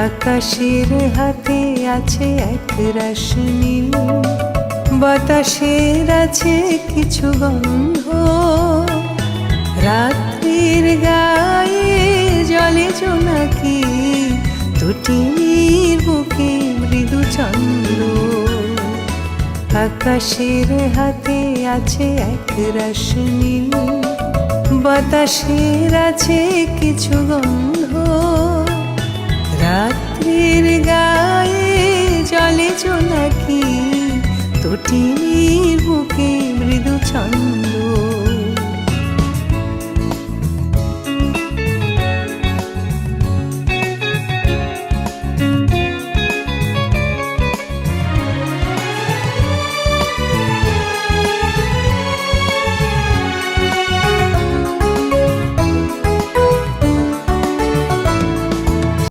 আকাশের হাতে আছে এক রাশ নীল, বাতাসের আছে কিছু গন্ধ, রাত্রির গায়ে জলে জোনাকি, তটিনীর বুকে মৃদু চন্দ্র। আকাশের হাতে আছে এক রাশ নীল, বাতাসের আছে কিছু গন্ধ, রাত্রির গায়ে জলে জোনাকি, তটিনীর বুকে মৃদু ছন্দ।